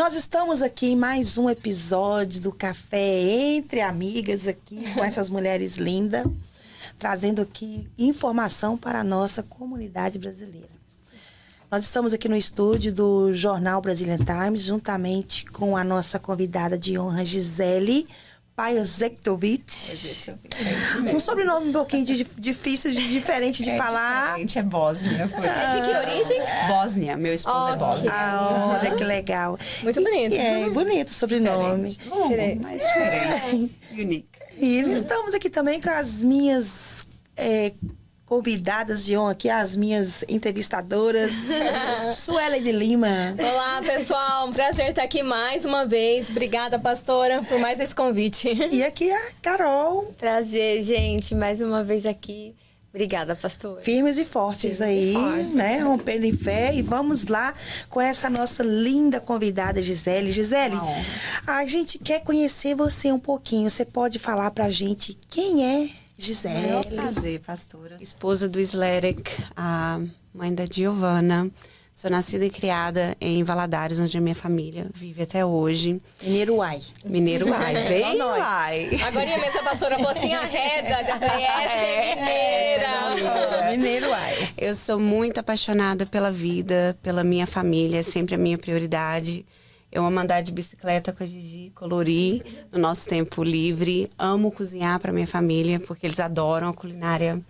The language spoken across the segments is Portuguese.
nós estamos aqui em mais um episódio do Café Entre Amigas aqui com essas mulheres lindas, trazendo aqui informação para a nossa comunidade brasileira. Nós estamos aqui no estúdio do Jornal Brazilian Times, juntamente com a nossa convidada de honra, Gisele Pajozektovic. Um sobrenome um pouquinho difícil, diferente de falar. Diferente, é Bósnia. De que origem? Bósnia, meu esposo é Bósnia. Olha que legal. Muito bonito. Bonito o sobrenome. Diferente. Mais diferente. Unique. E estamos aqui também com as minhas convidadas de honra aqui, as minhas entrevistadoras, Suelen de Lima. Olá, pessoal. Um prazer estar aqui mais uma vez. Obrigada, pastora, por mais esse convite. E aqui a Carol. Prazer, gente. Mais uma vez aqui. Obrigada, pastora. Firmes e fortes aí, né? Rompendo em fé. E vamos lá com essa nossa linda convidada, Gisele. Gisele, a gente quer conhecer você um pouquinho. Você pode falar pra gente quem é Gisele? É um prazer, pastora. Esposa do Slerek, a mãe da Giovana. Sou nascida e criada em Valadares, onde a minha família vive até hoje. Mineiro Uai. Mineiro Uai, bem Uai. Agora mesmo a pastora falou assim, arreda. Eu falei, mineira. Mineiro Uai. Eu sou muito apaixonada pela vida, pela minha família, é sempre a minha prioridade. Eu amo andar de bicicleta com a Gigi, colorir no nosso tempo livre. Amo cozinhar para minha família, porque eles adoram a culinária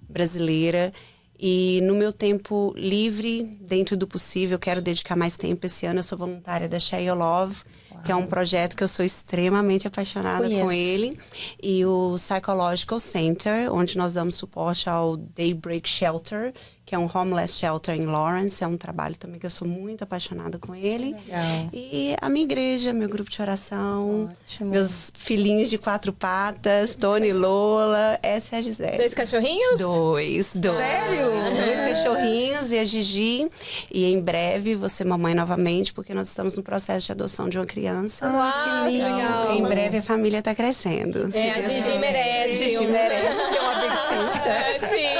brasileira. E no meu tempo livre, dentro do possível, eu quero dedicar mais tempo. Esse ano eu sou voluntária da Share Your Love, que é um projeto que eu sou extremamente apaixonada com ele. E o Psychological Center, onde nós damos suporte ao Daybreak Shelter, que é um homeless shelter em Lawrence. É um trabalho também que eu sou muito apaixonada com ele. Legal. E a minha igreja, meu grupo de oração, Ótimo. meus filhinhos de 4 patas, Tony e Lola. Essa é a Gisele. 2 cachorrinhos? Dois. Sério? 2 cachorrinhos e a Gigi. E em breve vou ser mamãe novamente, porque nós estamos no processo de adoção de uma criança. Ah, que lindo. legal. Em breve a família está crescendo. A Gigi merece. Gigi merece ser uma big sister. Sim.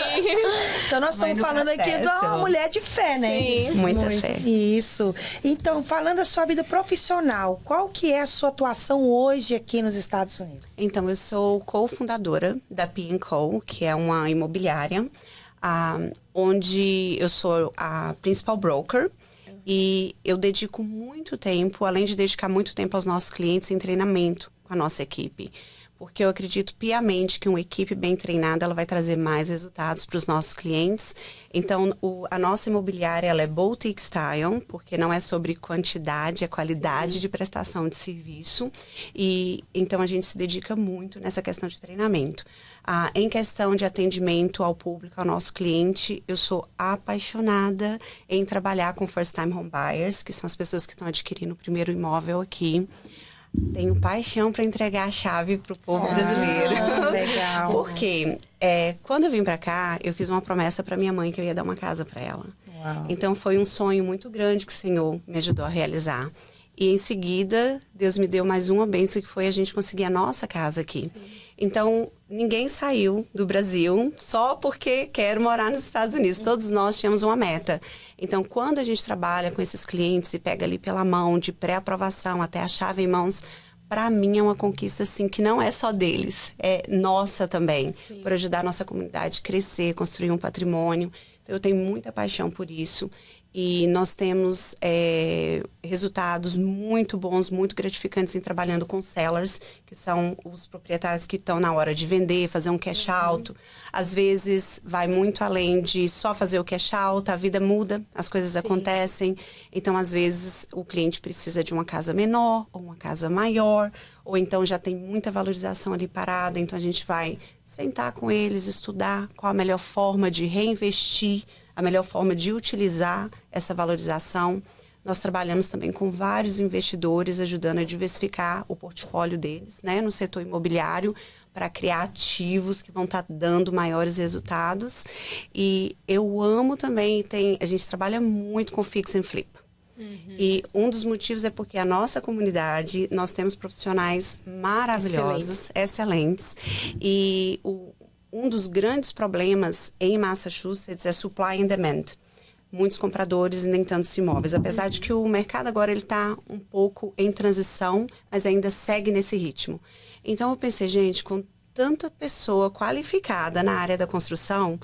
Então nós estamos falando aqui de uma mulher de fé, né? Sim. Muita fé. Isso. Então, falando da sua vida profissional, qual que é a sua atuação hoje aqui nos Estados Unidos? Então, eu sou cofundadora da P&Co, que é uma imobiliária, onde eu sou a principal broker. E eu dedico muito tempo, além de dedicar muito tempo aos nossos clientes, em treinamento com a nossa equipe. Porque eu acredito piamente que uma equipe bem treinada, ela vai trazer mais resultados para os nossos clientes. Então, a nossa imobiliária, ela é boutique style, porque não é sobre quantidade, é qualidade de prestação de serviço. E então, a gente se dedica muito nessa questão de treinamento. Em questão de atendimento ao público, ao nosso cliente, eu sou apaixonada em trabalhar com first time home buyers, que são as pessoas que estão adquirindo o primeiro imóvel aqui. Tenho paixão para entregar a chave para o povo brasileiro. Legal. Porque quando eu vim para cá, eu fiz uma promessa para minha mãe que eu ia dar uma casa para ela. Uau. Então foi um sonho muito grande que o Senhor me ajudou a realizar. E em seguida, Deus me deu mais uma bênção, que foi a gente conseguir a nossa casa aqui. Sim. Então, ninguém saiu do Brasil só porque quer morar nos Estados Unidos. Todos nós tínhamos uma meta. Então, quando a gente trabalha com esses clientes e pega ali pela mão, de pré-aprovação até a chave em mãos, para mim é uma conquista, assim, que não é só deles, é nossa também. Sim. Por ajudar a nossa comunidade a crescer, construir um patrimônio. Então, eu tenho muita paixão por isso. E nós temos resultados muito bons, muito gratificantes em trabalhando com sellers, que são os proprietários que estão na hora de vender, fazer um cash out. Às vezes vai muito além de só fazer o cash out, a vida muda, as coisas acontecem. Então, às vezes, o cliente precisa de uma casa menor ou uma casa maior, ou então já tem muita valorização ali parada. Então, a gente vai sentar com eles, estudar qual a melhor forma de reinvestir, a melhor forma de utilizar essa valorização. Nós trabalhamos também com vários investidores, ajudando a diversificar o portfólio deles, né, no setor imobiliário, para criar ativos que vão estar dando maiores resultados. E eu amo também, a gente trabalha muito com fix and flip. E um dos motivos é porque a nossa comunidade, nós temos profissionais maravilhosos, excelentes. E um dos grandes problemas em Massachusetts é supply and demand. muitos compradores e nem tantos imóveis. Apesar de que o mercado agora ele está um pouco em transição, mas ainda segue nesse ritmo. Então eu pensei, gente, com tanta pessoa qualificada na área da construção,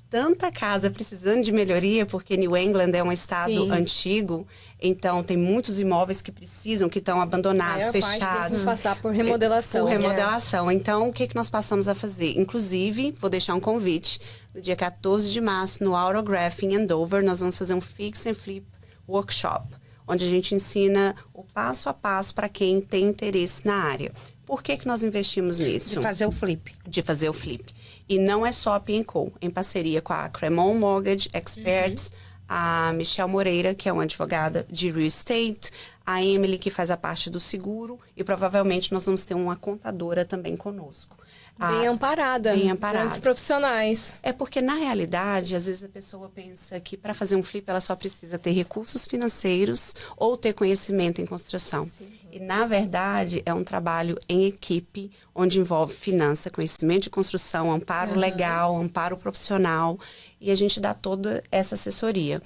tanta casa precisando de melhoria, porque New England é um estado antigo, então tem muitos imóveis que precisam, que estão abandonados, fechados. Passar por remodelação. Por remodelação. Então, o que nós passamos a fazer? Inclusive, vou deixar um convite, no dia 14 de março, no Autograph em Andover, nós vamos fazer um Fix and Flip Workshop, onde a gente ensina o passo a passo para quem tem interesse na área. Por que nós investimos nisso? De fazer o flip. De fazer o flip. E não é só a P&Co, em parceria com a Cremon Mortgage Experts, a Michelle Moreira, que é uma advogada de real estate, a Emily, que faz a parte do seguro, e provavelmente nós vamos ter uma contadora também conosco. Bem amparada. Bem amparada. Grandes profissionais. É porque, na realidade, às vezes a pessoa pensa que para fazer um flip ela só precisa ter recursos financeiros ou ter conhecimento em construção. Sim. E, na verdade, é um trabalho em equipe, onde envolve finança, conhecimento de construção, amparo legal, amparo profissional, e a gente dá toda essa assessoria.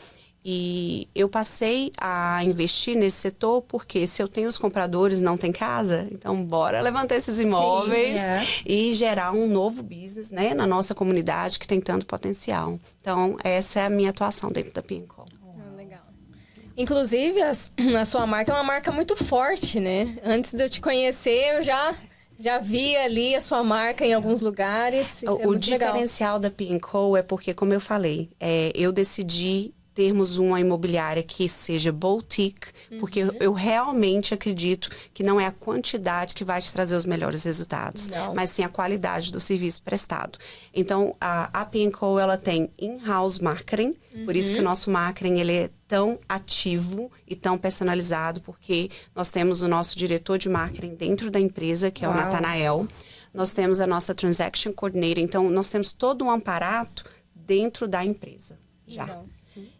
E eu passei a investir nesse setor porque se eu tenho os compradores não tem casa, então bora levantar esses imóveis e gerar um novo business, né, na nossa comunidade que tem tanto potencial. Então, essa é a minha atuação dentro da P&Co. Legal. Inclusive, a sua marca é uma marca muito forte, né? Antes de eu te conhecer, eu já vi ali a sua marca em alguns lugares. O diferencial da P&Co é porque, como eu falei, eu decidi termos uma imobiliária que seja boutique, porque eu realmente acredito que não é a quantidade que vai te trazer os melhores resultados, mas sim a qualidade do serviço prestado. Então, a P&Co, ela tem in-house marketing, por isso que o nosso marketing ele é tão ativo e tão personalizado, porque nós temos o nosso diretor de marketing dentro da empresa, que é o Nathanael. Nós temos a nossa Transaction Coordinator, então nós temos todo um aparato dentro da empresa, já. Legal.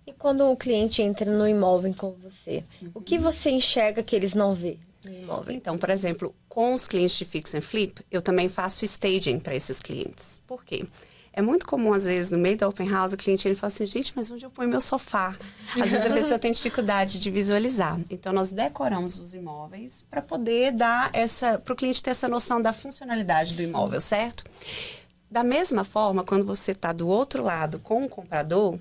E quando o cliente entra no imóvel com você, o que você enxerga que eles não vê no imóvel? Então, por exemplo, com os clientes de Fix and Flip, eu também faço staging para esses clientes. Por quê? É muito comum, às vezes, no meio da open house, o cliente ele fala assim, gente, mas onde eu ponho meu sofá? Às vezes a pessoa tem dificuldade de visualizar. Então, nós decoramos os imóveis para poder dar para o cliente ter essa noção da funcionalidade do imóvel, certo? Da mesma forma, quando você está do outro lado com o comprador,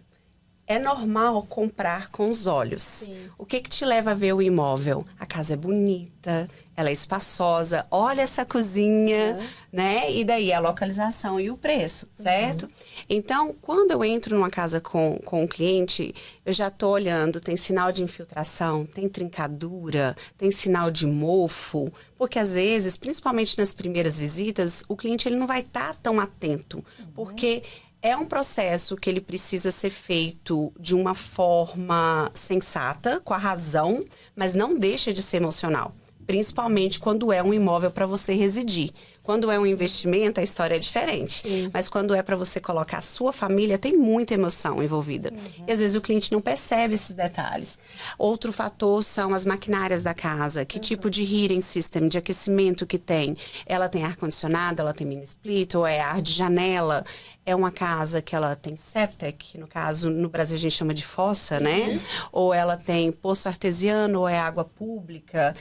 é normal comprar com os olhos. Sim. O que te leva a ver o imóvel? A casa é bonita, ela é espaçosa, olha essa cozinha, né? E daí a localização e o preço, certo? Então, quando eu entro numa casa com um cliente, eu já estou olhando, tem sinal de infiltração, tem trincadura, tem sinal de mofo, porque às vezes, principalmente nas primeiras visitas, o cliente ele não vai estar tão atento, porque é um processo que ele precisa ser feito de uma forma sensata, com a razão, mas não deixa de ser emocional. Principalmente quando é um imóvel para você residir. Quando é um investimento, a história é diferente. Sim. Mas quando é para você colocar a sua família, tem muita emoção envolvida. E às vezes o cliente não percebe esses detalhes. Outro fator são as maquinárias da casa. Que tipo de heating system, de aquecimento que tem? Ela tem ar-condicionado, ela tem mini split, ou é ar de janela? É uma casa que ela tem septic, no caso, no Brasil a gente chama de fossa, né? Ou ela tem poço artesiano, ou é água pública.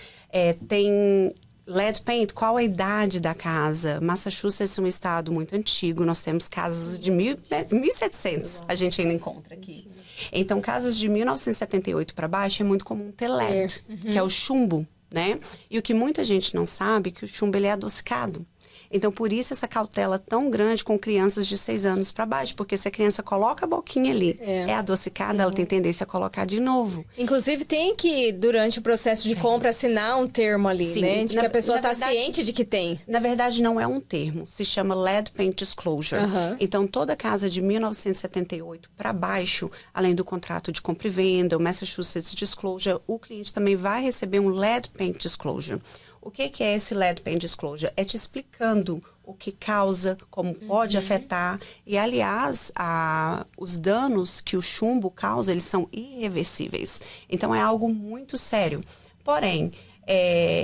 Tem lead paint, qual a idade da casa? Massachusetts é um estado muito antigo, nós temos casas de 1700, a gente ainda encontra aqui. Então, casas de 1978 para baixo é muito comum ter LED, que é o chumbo, né? E o que muita gente não sabe é que o chumbo ele é adocicado. Então, por isso essa cautela tão grande com crianças de 6 anos para baixo. Porque se a criança coloca a boquinha ali, é adocicada, ela tem tendência a colocar de novo. Inclusive, tem que, durante o processo de compra, assinar um termo ali, sim, né? De que a pessoa está ciente de que tem. Na verdade, não é um termo. Se chama Lead Paint Disclosure. Então, toda casa de 1978 para baixo, além do contrato de compra e venda, o Massachusetts Disclosure, o cliente também vai receber um Lead Paint Disclosure. O que é esse Lead Paint Disclosure? É te explicando o que causa, como pode afetar. E, aliás, os danos que o chumbo causa, eles são irreversíveis. Então, é algo muito sério. Porém,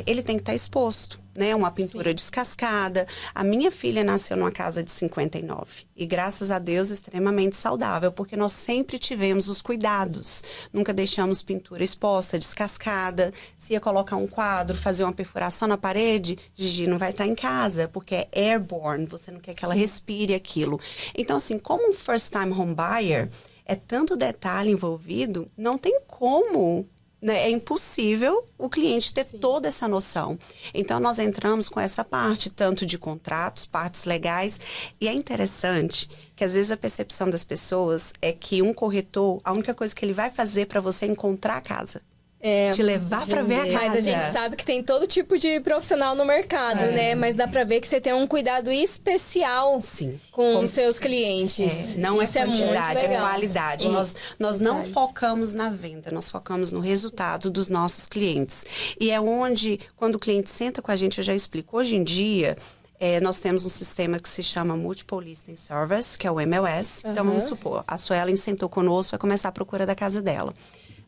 ele tem que estar exposto, né? Uma pintura descascada. A minha filha nasceu numa casa de 59 e, graças a Deus, extremamente saudável, porque nós sempre tivemos os cuidados. Nunca deixamos pintura exposta, descascada. Se ia colocar um quadro, fazer uma perfuração na parede, Gigi não vai estar em casa, porque é airborne, você não quer que ela respire aquilo. Então, assim, como um first time home buyer, é tanto detalhe envolvido, não tem como... É impossível o cliente ter toda essa noção. Então, nós entramos com essa parte, tanto de contratos, partes legais. E é interessante que, às vezes, a percepção das pessoas é que um corretor, a única coisa que ele vai fazer para você é encontrar a casa. Te levar para ver a casa. Mas a gente sabe que tem todo tipo de profissional no mercado, né? Mas dá para ver que você tem um cuidado especial com os seus clientes. Não Isso é quantidade, muito é legal. qualidade. Nós não focamos na venda, nós focamos no resultado dos nossos clientes. E é onde, quando o cliente senta com a gente, eu já explico. Hoje em dia... nós temos um sistema que se chama Multiple Listing Service, que é o MLS. Então, vamos supor, a Suelen sentou conosco, vai começar a procura da casa dela.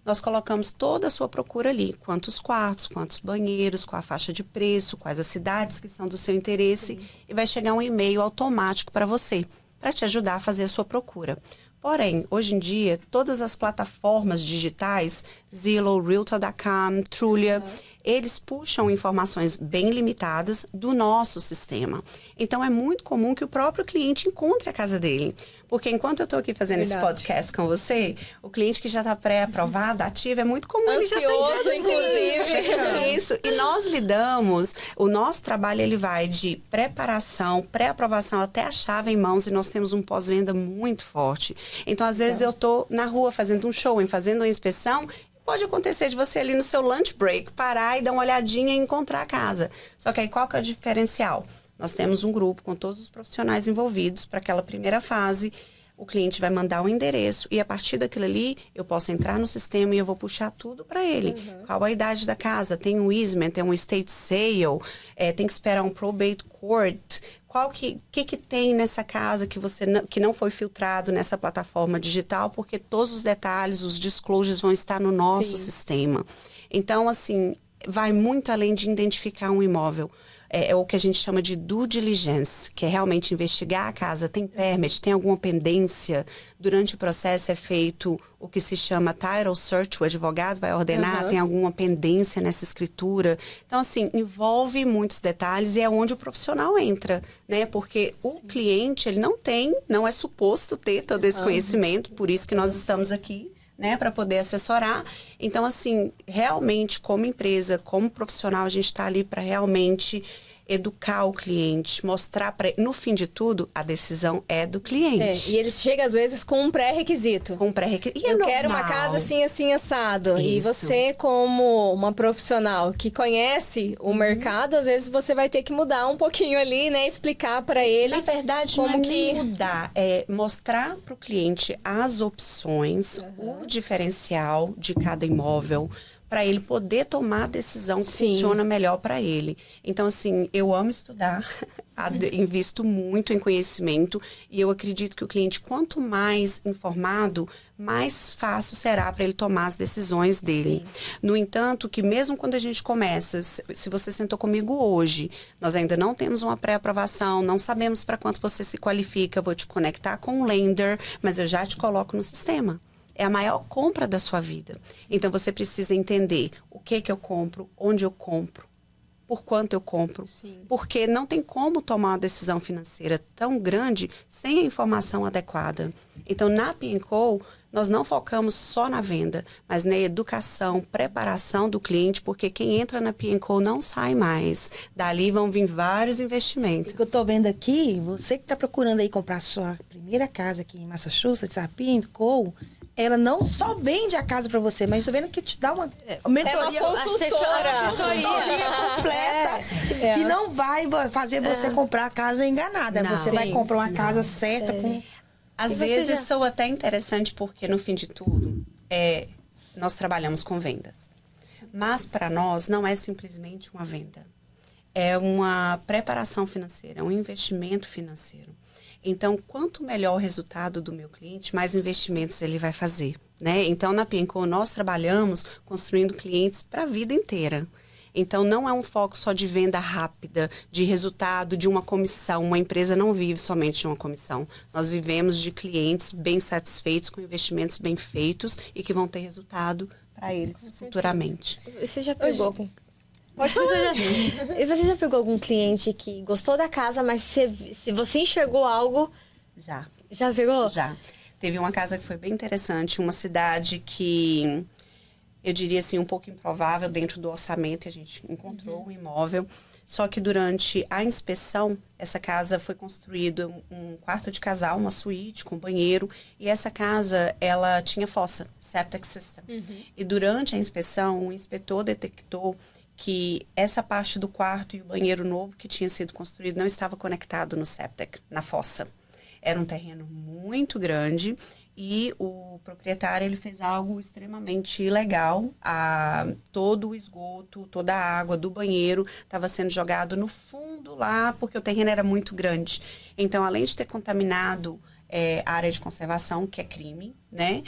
Nós colocamos toda a sua procura ali, quantos quartos, quantos banheiros, qual a faixa de preço, quais as cidades que são do seu interesse, e vai chegar um e-mail automático para você, para te ajudar a fazer a sua procura. Porém, hoje em dia, todas as plataformas digitais, Zillow, Realtor.com, Trulia, eles puxam informações bem limitadas do nosso sistema. Então, é muito comum que o próprio cliente encontre a casa dele. Porque enquanto eu estou aqui fazendo esse podcast com você, o cliente que já está pré-aprovado, ativo, é muito comum. Ansioso, inclusive. Isso. E nós lidamos, o nosso trabalho ele vai de preparação, pré-aprovação até a chave em mãos, e nós temos um pós-venda muito forte. Então, às vezes, eu estou na rua fazendo um showing, fazendo uma inspeção. Pode acontecer de você ali no seu lunch break parar e dar uma olhadinha e encontrar a casa. Só que aí qual que é o diferencial? Nós temos um grupo com todos os profissionais envolvidos para aquela primeira fase. O cliente vai mandar um endereço e a partir daquilo ali eu posso entrar no sistema e eu vou puxar tudo para ele. Qual a idade da casa? Tem um easement, tem um estate sale, tem que esperar um probate court. Qual que tem nessa casa que não foi filtrado nessa plataforma digital, porque todos os detalhes, os disclosures vão estar no nosso sistema. Então, assim, vai muito além de identificar um imóvel. É o que a gente chama de due diligence, que é realmente investigar a casa, tem permit, tem alguma pendência. Durante o processo é feito o que se chama title search, o advogado vai ordenar, tem alguma pendência nessa escritura. Então, assim, envolve muitos detalhes e é onde o profissional entra, né? Porque o cliente, ele não é suposto ter todo esse conhecimento, por isso que nós estamos aqui, né, para poder assessorar. Então, assim, realmente, como empresa, como profissional, a gente está ali para realmente educar o cliente, mostrar para no fim de tudo, a decisão é do cliente. E eles chegam, às vezes, com um pré-requisito. Com um pré-requisito. Eu quero uma casa assim, assim, assado. Isso. E você, como uma profissional que conhece o mercado, às vezes você vai ter que mudar um pouquinho ali, né? Explicar para ele. Na verdade, como não é nem mudar, é mostrar para o cliente as opções, o diferencial de cada imóvel, para ele poder tomar a decisão que funciona melhor para ele. Então, assim, eu amo estudar, invisto muito em conhecimento e eu acredito que o cliente, quanto mais informado, mais fácil será para ele tomar as decisões dele. No entanto, que mesmo quando a gente começa, se você sentou comigo hoje, nós ainda não temos uma pré-aprovação, não sabemos para quanto você se qualifica, eu vou te conectar com o lender, mas eu já te coloco no sistema. É a maior compra da sua vida. Então, você precisa entender o que eu compro, onde eu compro, por quanto eu compro. Porque não tem como tomar uma decisão financeira tão grande sem a informação adequada. Então, na P&Co, nós não focamos só na venda, mas na educação, preparação do cliente, porque quem entra na P&Co não sai mais. Dali vão vir vários investimentos. O que eu estou vendo aqui, você que está procurando aí comprar sua primeira casa aqui em Massachusetts, a P&Co, ela não só vende a casa para você, mas estou vendo que te dá uma mentoria, uma consultoria completa, que não vai fazer você comprar a casa enganada. Não. Você vai comprar uma casa certa com... Às vezes soa até interessante porque, no fim de tudo, nós trabalhamos com vendas. Mas, para nós, não é simplesmente uma venda. É uma preparação financeira, é um investimento financeiro. Então, quanto melhor o resultado do meu cliente, mais investimentos ele vai fazer, né? Então, na P&Co, nós trabalhamos construindo clientes para a vida inteira. Então, não é um foco só de venda rápida, de resultado, de uma comissão. Uma empresa não vive somente de uma comissão. Nós vivemos de clientes bem satisfeitos, com investimentos bem feitos e que vão ter resultado para eles futuramente. Você já pegou algum... Pode falar. E você já pegou algum cliente que gostou da casa, mas se você enxergou algo... Já. Já pegou? Já. Teve uma casa que foi bem interessante, uma cidade que, eu diria assim, um pouco improvável dentro do orçamento, e a gente encontrou um imóvel. Só que durante a inspeção, essa casa foi construída um quarto de casal, uma suíte com banheiro, e essa casa, ela tinha fossa, septic system. E durante a inspeção, o inspetor detectou que essa parte do quarto e o banheiro novo que tinha sido construído não estava conectado no septic, na fossa. Era um terreno muito grande e o proprietário ele fez algo extremamente ilegal. Todo o esgoto, toda a água do banheiro estava sendo jogado no fundo lá, porque o terreno era muito grande. Então, além de ter contaminado a área de conservação, que é crime, né?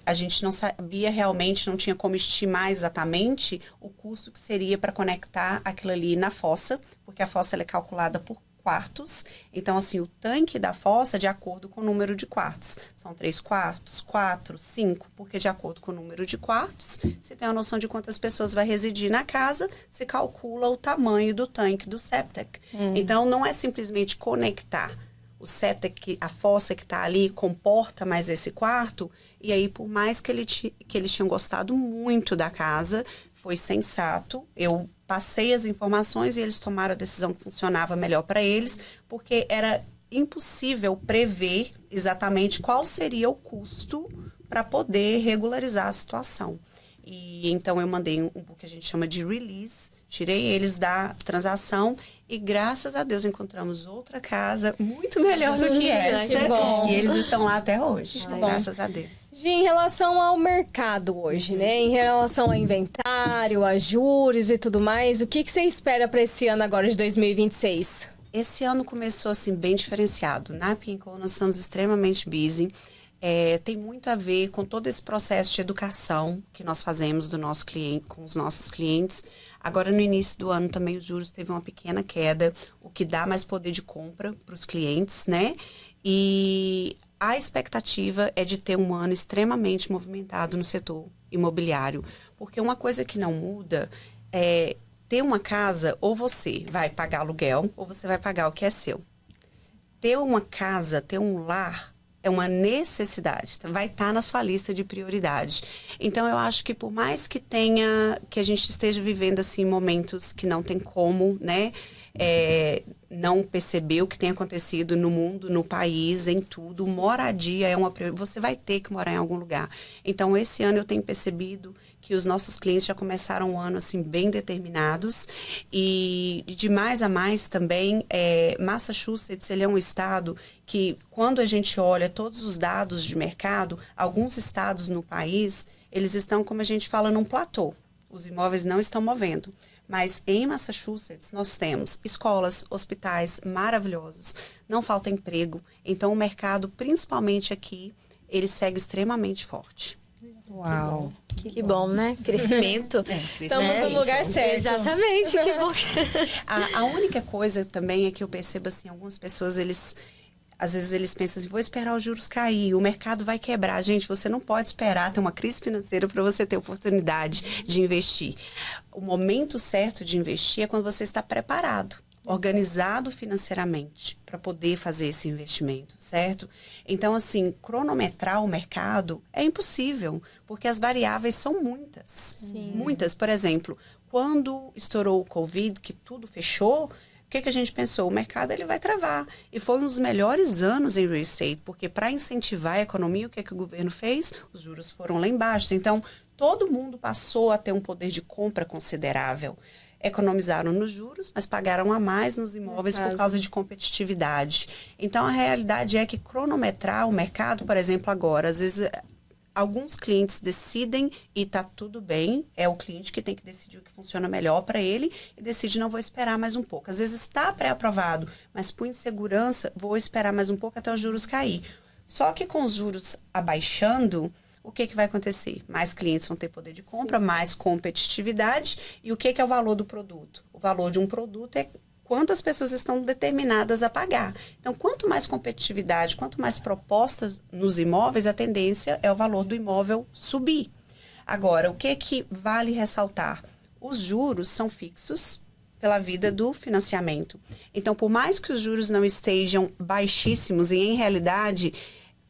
A gente não sabia realmente, não tinha como estimar exatamente o custo que seria para conectar aquilo ali na fossa, porque a fossa ela é calculada por quartos. Então, assim, o tanque da fossa é de acordo com o número de quartos. São 3 quartos, 4, 5, porque de acordo com o número de quartos, você tem a noção de quantas pessoas vai residir na casa, você calcula o tamanho do tanque do septic. Então, não é simplesmente conectar o septic, a fossa que está ali, comporta mais esse quarto, e aí, por mais que eles tinham gostado muito da casa, foi sensato, eu passei as informações e eles tomaram a decisão que funcionava melhor para eles, porque era impossível prever exatamente qual seria o custo para poder regularizar a situação. E então eu mandei um que a gente chama de release, tirei eles da transação e graças a Deus encontramos outra casa muito melhor do que essa. Que bom. E eles estão lá até hoje, graças a Deus. Gi, em relação ao mercado hoje, né? Em relação ao inventário, a juros e tudo mais, o que você espera para esse ano agora de 2026? Esse ano começou assim bem diferenciado. Na Pinnacle nós estamos extremamente busy. Tem muito a ver com todo esse processo de educação que nós fazemos do nosso cliente, com os nossos clientes. Agora, no início do ano, também os juros teve uma pequena queda, o que dá mais poder de compra para os clientes, né? E a expectativa é de ter um ano extremamente movimentado no setor imobiliário. Porque uma coisa que não muda é ter uma casa, ou você vai pagar aluguel, ou você vai pagar o que é seu. Ter uma casa, ter um lar, é uma necessidade, vai estar na sua lista de prioridade. Então, eu acho que por mais que a gente esteja vivendo assim momentos que não tem como, né, não perceber o que tem acontecido no mundo, no país, em tudo, moradia é uma prioridade, você vai ter que morar em algum lugar. Então, esse ano eu tenho percebido que os nossos clientes já começaram o ano assim bem determinados e de mais a mais também, Massachusetts ele é um estado que quando a gente olha todos os dados de mercado, alguns estados no país, eles estão, como a gente fala, num platô. Os imóveis não estão movendo. Mas em Massachusetts nós temos escolas, hospitais maravilhosos, não falta emprego. Então o mercado, principalmente aqui, ele segue extremamente forte. Uau! Que bom, né? Crescimento. Estamos no lugar certo. Exatamente, que bom. A única coisa também é que eu percebo assim, algumas pessoas, às vezes eles pensam assim, vou esperar os juros cair, o mercado vai quebrar. Gente, você não pode esperar ter uma crise financeira para você ter oportunidade de investir. O momento certo de investir é quando você está preparado, organizado financeiramente para poder fazer esse investimento, certo? Então, assim, cronometrar o mercado é impossível, porque as variáveis são muitas. Sim. Muitas. Por exemplo, quando estourou o Covid, que tudo fechou, o que a gente pensou? O mercado ele vai travar. E foi um dos melhores anos em real estate, porque para incentivar a economia, o que o governo fez? Os juros foram lá embaixo. Então, todo mundo passou a ter um poder de compra considerável. Economizaram nos juros, mas pagaram a mais nos imóveis por causa de competitividade. Então, a realidade é que cronometrar o mercado, por exemplo, agora, às vezes alguns clientes decidem e está tudo bem, é o cliente que tem que decidir o que funciona melhor para ele e decide, não vou esperar mais um pouco. Às vezes está pré-aprovado, mas por insegurança, vou esperar mais um pouco até os juros cair. Só que com os juros abaixando, o que vai acontecer? Mais clientes vão ter poder de compra, mais competitividade. E o que é o valor do produto? O valor de um produto é quantas pessoas estão determinadas a pagar. Então, quanto mais competitividade, quanto mais propostas nos imóveis, a tendência é o valor do imóvel subir. Agora, o que vale ressaltar? Os juros são fixos pela vida do financiamento. Então, por mais que os juros não estejam baixíssimos e, em realidade,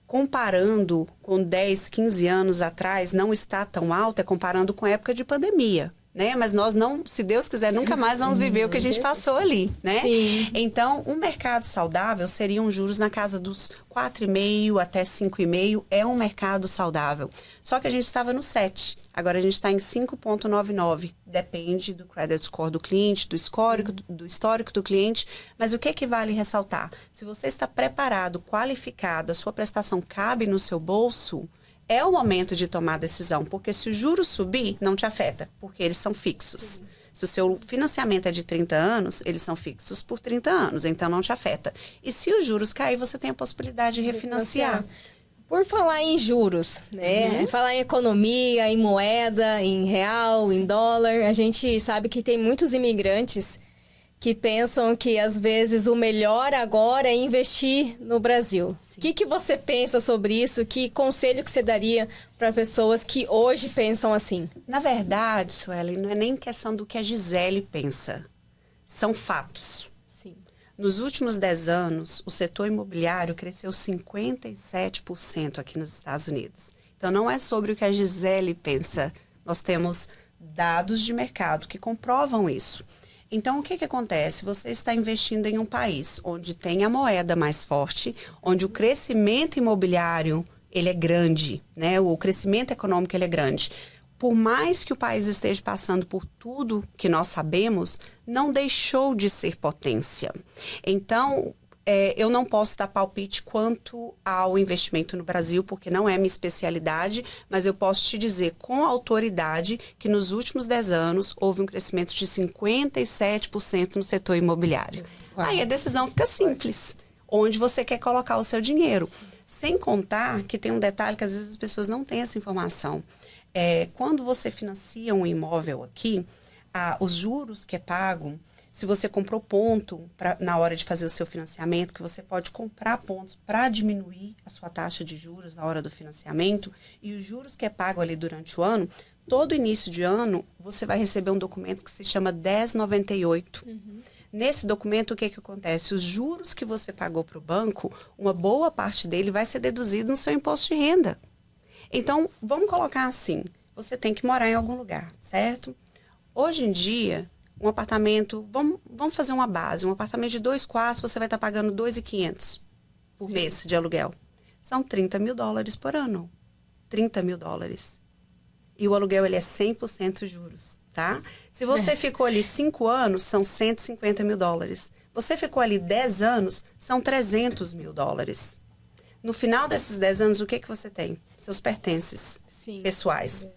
comparando com 10, 15 anos atrás, não está tão alto, é comparando com a época de pandemia, né? Mas nós não, se Deus quiser, nunca mais vamos viver o que a gente passou ali, né? Sim. Então, um mercado saudável seriam juros na casa dos 4,5 até 5,5, é um mercado saudável. Só que a gente estava no 7, agora a gente está em 5,99. Depende do credit score do cliente, do histórico do cliente. Mas o que vale ressaltar? Se você está preparado, qualificado, a sua prestação cabe no seu bolso, é o momento de tomar a decisão. Porque se o juro subir, não te afeta, porque eles são fixos. Sim. Se o seu financiamento é de 30 anos, eles são fixos por 30 anos, então não te afeta. E se os juros cair, você tem a possibilidade de refinanciar. Por falar em juros, né? Falar em economia, em moeda, em real, em dólar, a gente sabe que tem muitos imigrantes que pensam que, às vezes, o melhor agora é investir no Brasil. O que você pensa sobre isso? Que conselho que você daria para pessoas que hoje pensam assim? Na verdade, Sueli, não é nem questão do que a Gisele pensa. São fatos. Sim. Nos últimos 10 anos, o setor imobiliário cresceu 57% aqui nos Estados Unidos. Então, não é sobre o que a Gisele pensa. Nós temos dados de mercado que comprovam isso. Então, o que acontece? Você está investindo em um país onde tem a moeda mais forte, onde o crescimento imobiliário ele é grande, né? O crescimento econômico ele é grande. Por mais que o país esteja passando por tudo que nós sabemos, não deixou de ser potência. Então, eu não posso dar palpite quanto ao investimento no Brasil, porque não é minha especialidade, mas eu posso te dizer com autoridade que nos últimos 10 anos houve um crescimento de 57% no setor imobiliário. Uau. Aí a decisão fica simples, onde você quer colocar o seu dinheiro. Sem contar que tem um detalhe que às vezes as pessoas não têm essa informação. Quando você financia um imóvel aqui, os juros que é pago, se você comprou ponto na hora de fazer o seu financiamento, que você pode comprar pontos para diminuir a sua taxa de juros na hora do financiamento, e os juros que é pago ali durante o ano, todo início de ano, você vai receber um documento que se chama 1098. Nesse documento, o que acontece? Os juros que você pagou para o banco, uma boa parte dele vai ser deduzido no seu imposto de renda. Então, vamos colocar assim, você tem que morar em algum lugar, certo? Hoje em dia, um apartamento, vamos fazer uma base, um apartamento de 2 quartos, você vai estar pagando $2.500 por mês de aluguel. São $30 mil por ano. $30 mil. E o aluguel, ele é 100% juros, tá? Se você ficou ali 5 anos, são $150 mil. Você ficou ali 10 anos, são $300 mil. No final desses 10 anos, o que você tem? Seus pertences pessoais.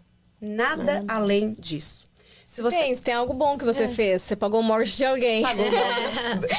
Nada além disso. Se tem algo bom que você fez. Você pagou o mortgage de alguém. Pagou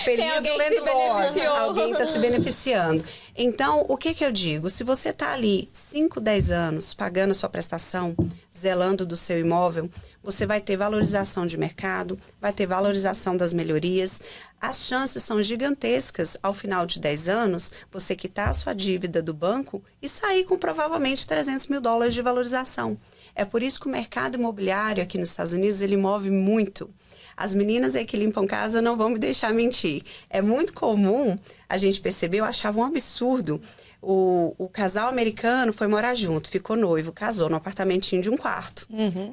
feliz do landlord. Alguém está se beneficiando. Então, o que eu digo? Se você está ali 5, 10 anos pagando a sua prestação, zelando do seu imóvel, você vai ter valorização de mercado, vai ter valorização das melhorias. As chances são gigantescas, ao final de 10 anos, você quitar a sua dívida do banco e sair com provavelmente $300 mil de valorização. É por isso que o mercado imobiliário aqui nos Estados Unidos, ele move muito. As meninas aí que limpam casa não vão me deixar mentir. É muito comum a gente perceber, eu achava um absurdo, o casal americano foi morar junto, ficou noivo, casou no apartamentinho de 1 quarto.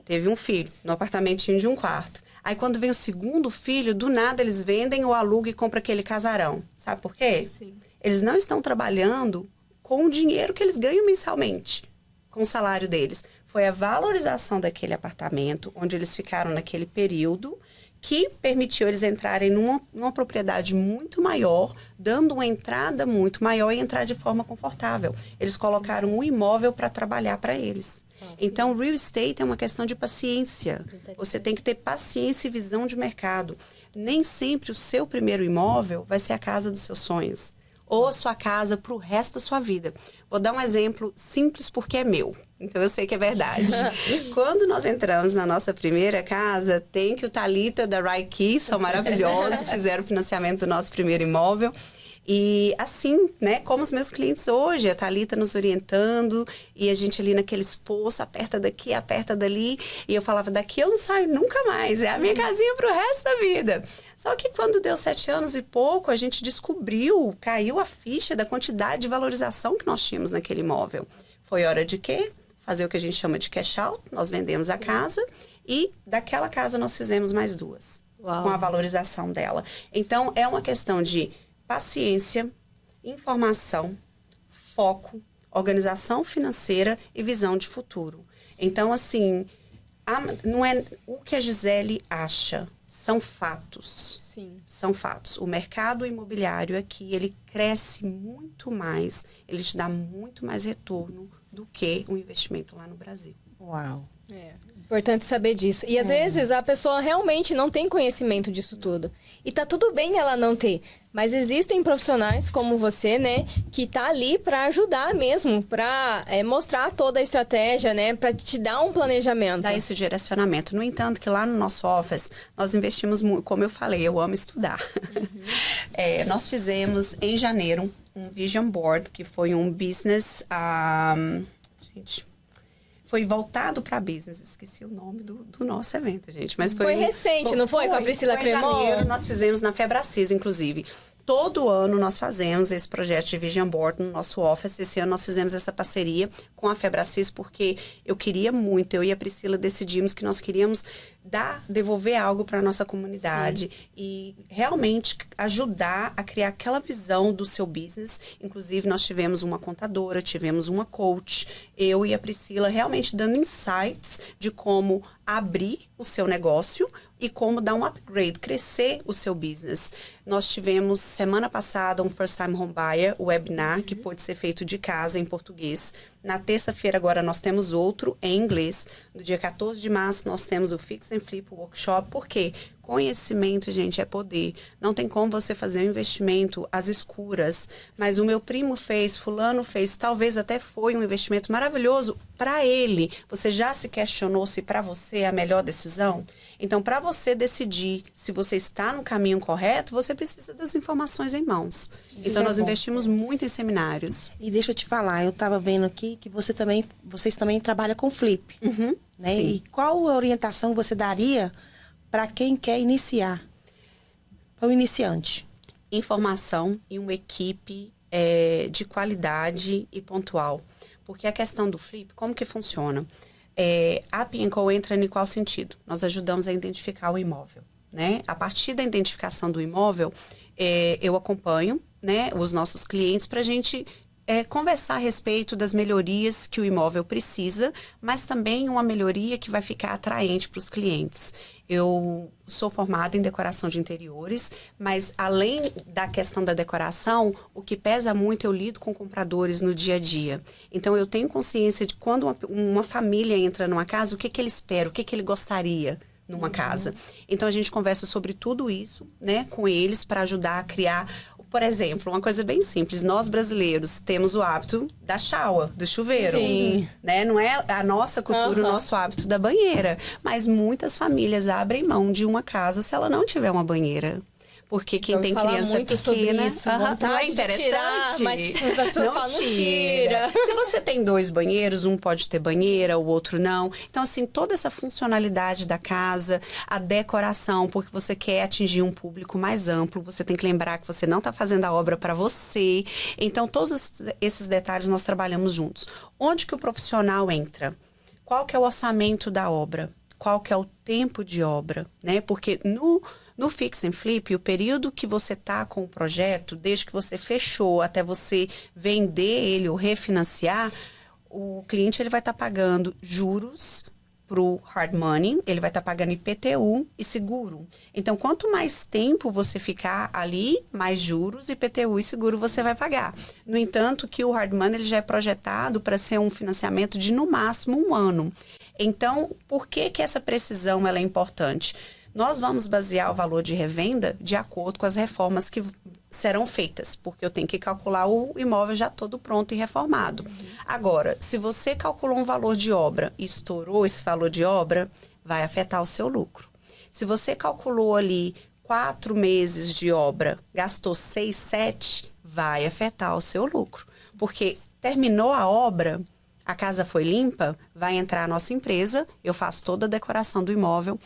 Teve um filho no apartamentinho de 1 quarto. Aí quando vem o segundo filho, do nada eles vendem ou alugam e compram aquele casarão. Sabe por quê? Sim. Eles não estão trabalhando com o dinheiro que eles ganham mensalmente, com o salário deles. Foi a valorização daquele apartamento, onde eles ficaram naquele período, que permitiu eles entrarem numa propriedade muito maior, dando uma entrada muito maior e entrar de forma confortável. Eles colocaram um imóvel para trabalhar para eles. Então, real estate é uma questão de paciência. Você tem que ter paciência e visão de mercado. Nem sempre o seu primeiro imóvel vai ser a casa dos seus sonhos. ou a sua casa para o resto da sua vida. Vou dar um exemplo simples porque é meu. Então, eu sei que é verdade. Quando nós entramos na nossa primeira casa, tem que o Thalita da Raiki, são maravilhosos, fizeram o financiamento do nosso primeiro imóvel. E assim, né, como os meus clientes hoje, a Thalita nos orientando e a gente ali naquele esforço, aperta daqui, aperta dali. E eu falava, daqui eu não saio nunca mais, é a minha casinha pro resto da vida. Só que quando deu 7 anos e pouco, a gente descobriu, caiu a ficha da quantidade de valorização que nós tínhamos naquele imóvel. Foi hora de quê? Fazer o que a gente chama de cash out, nós vendemos a casa e daquela casa nós fizemos mais 2, Uau. com a valorização dela. Então, é uma questão de paciência, informação, foco, organização financeira e visão de futuro. Então, assim, não é o que a Gisele acha, são fatos. Sim. São fatos. O mercado imobiliário aqui, ele cresce muito mais, ele te dá muito mais retorno do que um investimento lá no Brasil. Uau. É, importante saber disso. E às vezes a pessoa realmente não tem conhecimento disso tudo. E tá tudo bem ela não ter. Mas existem profissionais como você, né? Que tá ali para ajudar mesmo. Para mostrar toda a estratégia, né? Para te dar um planejamento. Dá esse direcionamento. No entanto, que lá no nosso office, nós investimos muito. Como eu falei, eu amo estudar. Nós fizemos, em janeiro, um Vision Board, que foi um business... Foi voltado para business. Esqueci o nome do nosso evento, gente. Mas foi recente, não foi? Com a Priscila Cremon? Em janeiro, nós fizemos na Febracis, inclusive. Todo ano nós fazemos esse projeto de Vision Board no nosso office. Esse ano nós fizemos essa parceria com a Febracis, porque eu queria muito, eu e a Priscila decidimos que nós queríamos devolver algo para a nossa comunidade. Sim. E realmente ajudar a criar aquela visão do seu business. Inclusive, nós tivemos uma contadora, tivemos uma coach, eu e a Priscila realmente dando insights de como abrir o seu negócio e como dar um upgrade, crescer o seu business. Nós tivemos, semana passada, um First Time Home Buyer, o webinar, que pôde ser feito de casa, em português. Na terça-feira, agora, nós temos outro em inglês. No dia 14 de março, nós temos o Fix and Flip Workshop. Por quê? Conhecimento, gente, é poder. Não tem como você fazer um investimento às escuras. Mas o meu primo fez, fulano fez, talvez até foi um investimento maravilhoso para ele. Você já se questionou se para você é a melhor decisão? Então, para você decidir se você está no caminho correto, você precisa das informações em mãos. Então, nós investimos muito em seminários. E deixa eu te falar, eu estava vendo aqui que vocês também trabalham com flip. Né? Sim. E qual a orientação você daria para quem quer iniciar? Para o iniciante? Informação e uma equipe de qualidade e pontual. Porque a questão do flip, como que funciona? A P&Co entra em qual sentido? Nós ajudamos a identificar o imóvel. Né? A partir da identificação do imóvel, eu acompanho, né, os nossos clientes para a gente conversar a respeito das melhorias que o imóvel precisa, mas também uma melhoria que vai ficar atraente para os clientes. Eu sou formada em decoração de interiores, mas além da questão da decoração, o que pesa muito, eu lido com compradores no dia a dia. Então, eu tenho consciência de quando uma família entra numa casa, o que ele espera, o que ele gostaria numa casa. Então, a gente conversa sobre tudo isso, né, com eles para ajudar a criar. Por exemplo, uma coisa bem simples. Nós, brasileiros, temos o hábito da shower, do chuveiro. Sim. Né? Não é a nossa cultura, o nosso hábito da banheira. Mas muitas famílias abrem mão de uma casa se ela não tiver uma banheira. Porque quem tem criança muito pequena... sobre isso, não é interessante? De tirar, mas as pessoas falam, não tira. Se você tem 2 banheiros, um pode ter banheira, o outro não. Então, assim, toda essa funcionalidade da casa, a decoração, porque você quer atingir um público mais amplo, você tem que lembrar que você não está fazendo a obra para você. Então, todos esses detalhes nós trabalhamos juntos. Onde que o profissional entra? Qual que é o orçamento da obra? Qual que é o tempo de obra? Né? Porque no Fix and Flip, o período que você está com o projeto, desde que você fechou até você vender ele ou refinanciar, o cliente ele vai estar pagando juros para o hard money, ele vai estar pagando IPTU e seguro. Então, quanto mais tempo você ficar ali, mais juros, IPTU e seguro você vai pagar. No entanto, que o hard money ele já é projetado para ser um financiamento de, no máximo, 1 ano. Então, por que essa precisão ela é importante? nós vamos basear o valor de revenda de acordo com as reformas que serão feitas, porque eu tenho que calcular o imóvel já todo pronto e reformado. Agora, se você calculou um valor de obra e estourou esse valor de obra, vai afetar o seu lucro. Se você calculou ali 4 meses de obra, gastou 6, 7, vai afetar o seu lucro. Porque terminou a obra, a casa foi limpa, vai entrar a nossa empresa, eu faço toda a decoração do imóvel.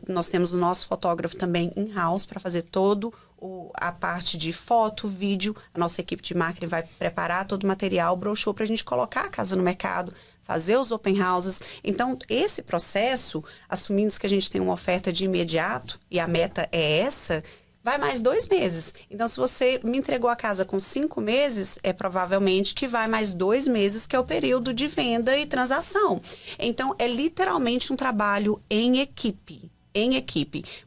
Nós temos o nosso fotógrafo também in-house para fazer todo a parte de foto, vídeo. A nossa equipe de marketing vai preparar todo o material, brochure para a gente colocar a casa no mercado, fazer os open houses. Então, esse processo, assumindo que a gente tem uma oferta de imediato, e a meta é essa, vai mais 2 meses. Então, se você me entregou a casa com 5 meses, é provavelmente que vai mais 2 meses, que é o período de venda e transação. Então, é literalmente um trabalho em equipe.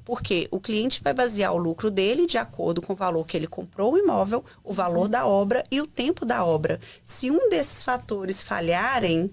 Porque o cliente vai basear o lucro dele de acordo com o valor que ele comprou o imóvel, o valor da obra e o tempo da obra. Se um desses fatores falharem,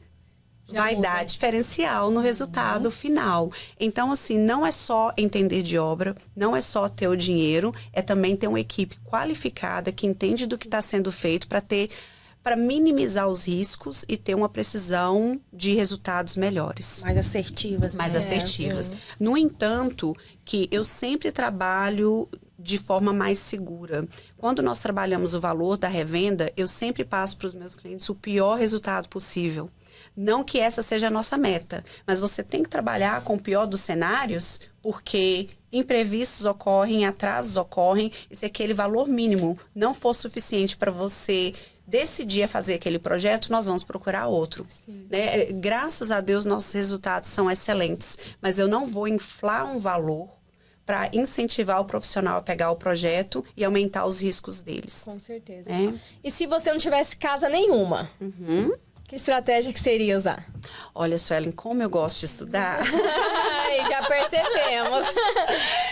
vai dar diferencial no resultado final. Então, assim, não é só entender de obra, não é só ter o dinheiro, é também ter uma equipe qualificada que entende do que está sendo feito para minimizar os riscos e ter uma precisão de resultados melhores. Mais assertivas. Mais assertivas. No entanto, que eu sempre trabalho de forma mais segura. Quando nós trabalhamos o valor da revenda, eu sempre passo para os meus clientes o pior resultado possível. Não que essa seja a nossa meta, mas você tem que trabalhar com o pior dos cenários, porque imprevistos ocorrem, atrasos ocorrem, e se aquele valor mínimo não for suficiente para você decidir a fazer aquele projeto, nós vamos procurar outro. Né? Graças a Deus, nossos resultados são excelentes, mas eu não vou inflar um valor para incentivar o profissional a pegar o projeto e aumentar os riscos deles. Com certeza. E se você não tivesse casa nenhuma? Que estratégia que seria usar? Olha, Suelen, como eu gosto de estudar. Já percebemos.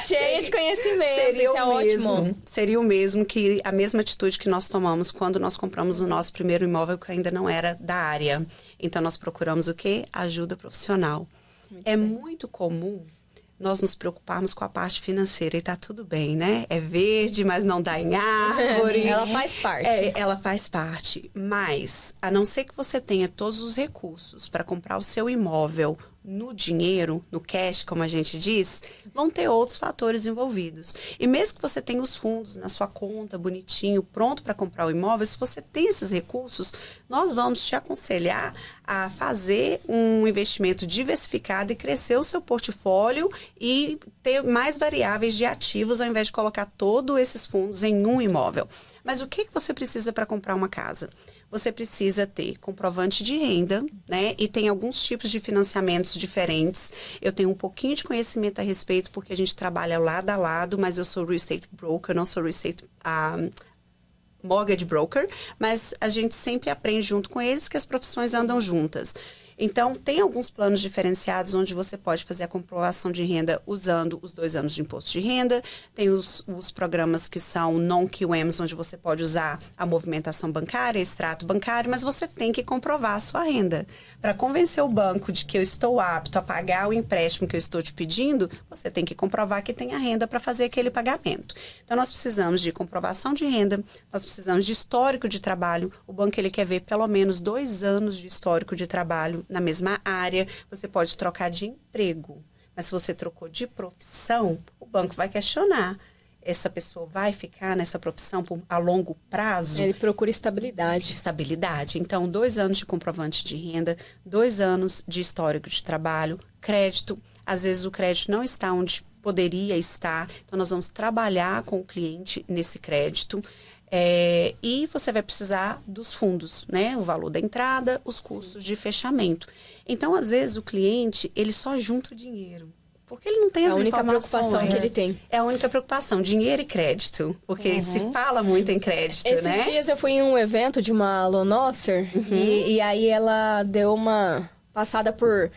Cheia de conhecimento, isso é ótimo. Seria o mesmo que a mesma atitude que nós tomamos quando nós compramos o nosso primeiro imóvel, que ainda não era da área. Então, nós procuramos o quê? Ajuda profissional. Muito comum nós nos preocuparmos com a parte financeira e tá tudo bem, né? É verde, mas não dá em árvore. Ela faz parte. Ela faz parte. Mas, a não ser que você tenha todos os recursos para comprar o seu imóvel no dinheiro, no cash, como a gente diz, vão ter outros fatores envolvidos. E mesmo que você tenha os fundos na sua conta, bonitinho, pronto para comprar o imóvel, se você tem esses recursos, nós vamos te aconselhar a fazer um investimento diversificado e crescer o seu portfólio e ter mais variáveis de ativos ao invés de colocar todos esses fundos em um imóvel. Mas o que você precisa para comprar uma casa? Você precisa ter comprovante de renda, né? E tem alguns tipos de financiamentos diferentes. Eu tenho um pouquinho de conhecimento a respeito, porque a gente trabalha lado a lado, mas eu sou real estate broker, não sou real estate mortgage broker, mas a gente sempre aprende junto com eles que as profissões andam juntas. Então, tem alguns planos diferenciados onde você pode fazer a comprovação de renda usando os 2 anos de imposto de renda. Tem os programas que são non-QMs, onde você pode usar a movimentação bancária, extrato bancário, mas você tem que comprovar a sua renda. Para convencer o banco de que eu estou apto a pagar o empréstimo que eu estou te pedindo, você tem que comprovar que tem a renda para fazer aquele pagamento. Então, nós precisamos de comprovação de renda, nós precisamos de histórico de trabalho. O banco ele quer ver pelo menos 2 anos de histórico de trabalho na mesma área. Você pode trocar de emprego, mas se você trocou de profissão, o banco vai questionar. Essa pessoa vai ficar nessa profissão a longo prazo? Ele procura estabilidade. Estabilidade. Então, 2 anos de comprovante de renda, 2 anos de histórico de trabalho, crédito. Às vezes o crédito não está onde poderia estar, então nós vamos trabalhar com o cliente nesse crédito. E você vai precisar dos fundos, né? O valor da entrada, os custos de fechamento. Então, às vezes, o cliente, ele só junta o dinheiro. Porque ele não tem as informações. É a única preocupação que ele tem. É a única preocupação, dinheiro e crédito. Porque se fala muito em crédito, né? Esses dias eu fui em um evento de uma loan officer e aí ela deu uma passada por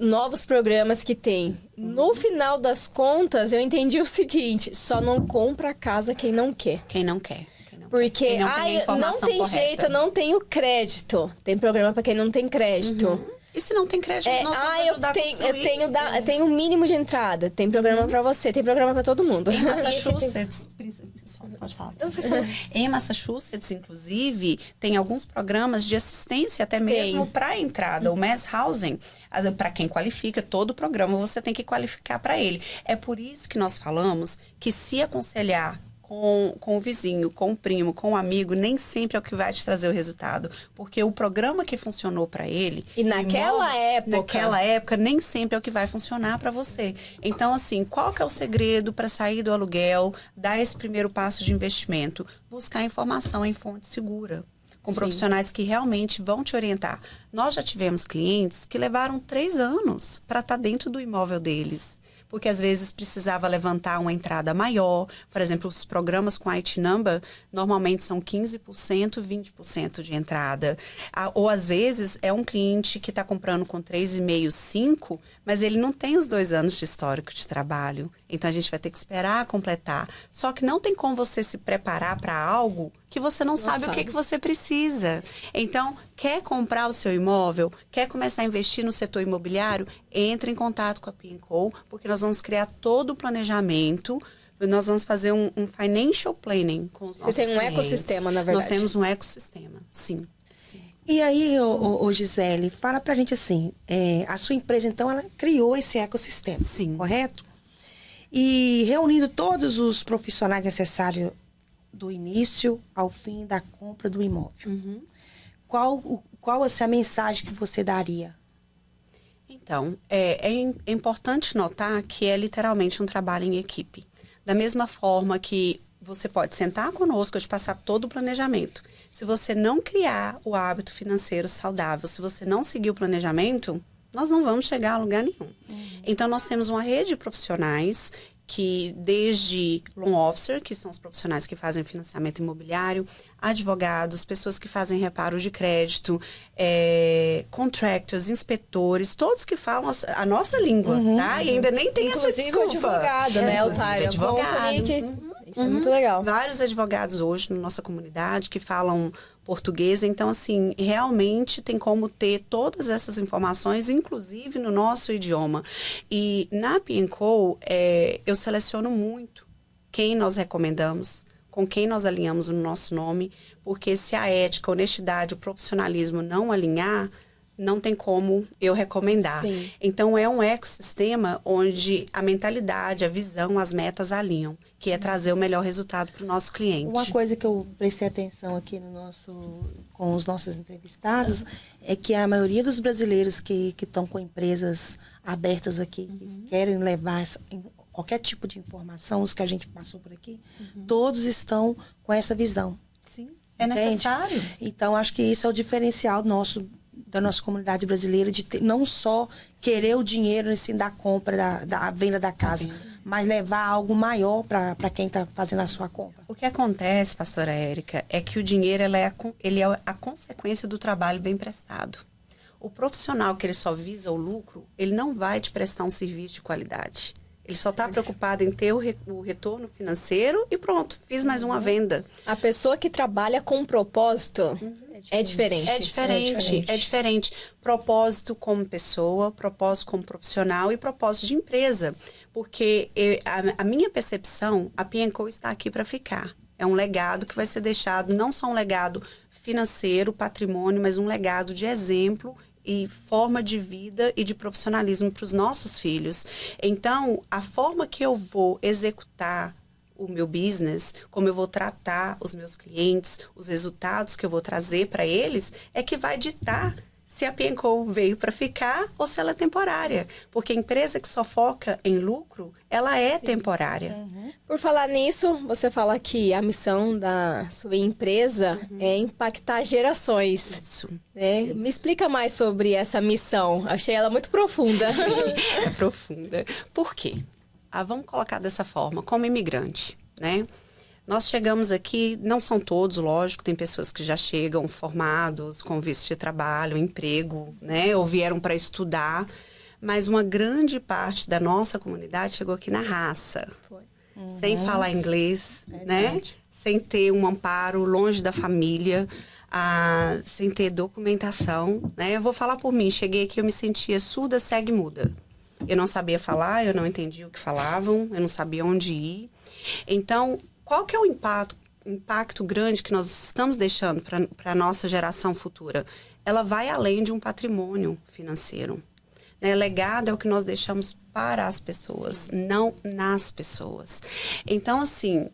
novos programas que tem. No final das contas, eu entendi o seguinte, só não compra a casa quem não quer. Quem não quer. Porque não tem jeito, eu não tenho crédito. Tem programa para quem não tem crédito. E se não tem crédito, nós vamos ajudar a construir. Eu tenho um mínimo de entrada. Tem programa para você, tem programa para todo mundo. Em Massachusetts, pode falar. Em Massachusetts, inclusive, tem alguns programas de assistência até mesmo para a entrada. O Mass Housing, para quem qualifica, todo o programa você tem que qualificar para ele. É por isso que nós falamos que se aconselhar com o vizinho, com o primo, com o amigo, nem sempre é o que vai te trazer o resultado. Porque o programa que funcionou para ele... E naquela época, nem sempre é o que vai funcionar para você. Então, assim, qual que é o segredo para sair do aluguel, dar esse primeiro passo de investimento? Buscar informação em fonte segura, com profissionais que realmente vão te orientar. Nós já tivemos clientes que levaram 3 anos para estar dentro do imóvel deles. Porque às vezes precisava levantar uma entrada maior. Por exemplo, os programas com IT Number normalmente são 15%, 20% de entrada. Ou às vezes é um cliente que está comprando com 3,5, 5, mas ele não tem os 2 anos de histórico de trabalho. Então a gente vai ter que esperar completar. Só que não tem como você se preparar para algo que você não sabe o que você precisa. Então, quer comprar o seu imóvel? Quer começar a investir no setor imobiliário? Entre em contato com a P&Co, porque nós vamos criar todo o planejamento. Nós vamos fazer um financial planning com os nossos clientes. Você tem um ecossistema, na verdade. Nós temos um ecossistema, sim. E aí, Gisele, fala pra gente assim, a sua empresa, então, ela criou esse ecossistema, correto? E reunindo todos os profissionais necessários do início ao fim da compra do imóvel. Qual assim, a mensagem que você daria? Então, é importante notar que é literalmente um trabalho em equipe. Da mesma forma que você pode sentar conosco, te passar todo o planejamento. Se você não criar o hábito financeiro saudável, se você não seguir o planejamento, nós não vamos chegar a lugar nenhum. Então, nós temos uma rede de profissionais que desde loan officer, que são os profissionais que fazem financiamento imobiliário, advogados, pessoas que fazem reparo de crédito, contractors, inspetores, todos que falam a nossa língua, tá? E ainda nem tem essa desculpa. Inclusive advogado, né, Otário? Isso é muito legal. Vários advogados hoje na nossa comunidade que falam português. Então, assim, realmente tem como ter todas essas informações, inclusive no nosso idioma. E na P&Co, eu seleciono muito quem nós recomendamos, com quem nós alinhamos o nosso nome, porque se a ética, a honestidade, o profissionalismo não alinhar, não tem como eu recomendar. Sim. Então, é um ecossistema onde a mentalidade, a visão, as metas alinham, que é trazer o melhor resultado para o nosso cliente. Uma coisa que eu prestei atenção aqui com os nossos entrevistados é que a maioria dos brasileiros que estão com empresas abertas aqui, que querem levar qualquer tipo de informação, os que a gente passou por aqui, todos estão com essa visão. Sim, é necessário. Então, acho que isso é o diferencial da nossa comunidade brasileira, de não só querer o dinheiro assim, da compra, da venda da casa, mas levar algo maior para quem está fazendo a sua compra. O que acontece, pastora Érica, é que o dinheiro ele é a consequência do trabalho bem prestado. O profissional que ele só visa o lucro, ele não vai te prestar um serviço de qualidade. Ele só está preocupado em ter o retorno financeiro e pronto, fiz mais uma venda. A pessoa que trabalha com propósito é diferente. É diferente. Propósito como pessoa, propósito como profissional e propósito de empresa. Porque a minha percepção, a P&Co está aqui para ficar. É um legado que vai ser deixado, não só um legado financeiro, patrimônio, mas um legado de exemplo e forma de vida e de profissionalismo para os nossos filhos. Então, a forma que eu vou executar o meu business, como eu vou tratar os meus clientes, os resultados que eu vou trazer para eles, é que vai ditar se a P&Co veio para ficar ou se ela é temporária. Porque a empresa que só foca em lucro, ela é temporária. Por falar nisso, você fala que a missão da sua empresa é impactar gerações. Isso. Né? Me explica mais sobre essa missão. Achei ela muito profunda. É profunda. Por quê? Vamos colocar dessa forma, como imigrante, né? Nós chegamos aqui, não são todos, lógico, tem pessoas que já chegam formados, com visto de trabalho, emprego, né? Ou vieram para estudar, mas uma grande parte da nossa comunidade chegou aqui na raça. Sem falar inglês, né? Sem ter um amparo, longe da família. sem ter documentação, né? Eu vou falar por mim, cheguei aqui, eu me sentia surda, cega e muda. Eu não sabia falar, eu não entendia o que falavam, eu não sabia onde ir. Então, qual que é o impacto grande que nós estamos deixando para a nossa geração futura? Ela vai além de um patrimônio financeiro. Né? Legado é o que nós deixamos para as pessoas, não nas pessoas. Então, assim,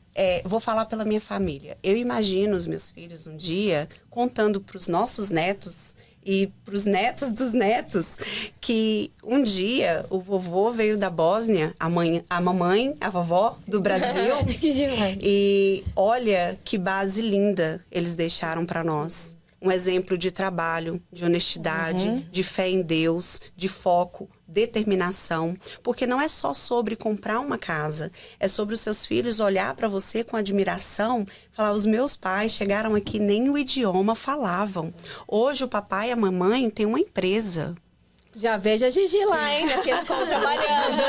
vou falar pela minha família. Eu imagino os meus filhos um dia contando para os nossos netos e para os netos dos netos que um dia o vovô veio da Bósnia, a mamãe, a vovó do Brasil. Que demais. E olha que base linda eles deixaram para nós. Um exemplo de trabalho, de honestidade, de fé em Deus, de foco, determinação. Porque não é só sobre comprar uma casa, é sobre os seus filhos olhar para você com admiração, falar, os meus pais chegaram aqui, nem o idioma falavam. Hoje o papai e a mamãe têm uma empresa. Já vejo a Gigi lá, hein? Aqui ficou trabalhando.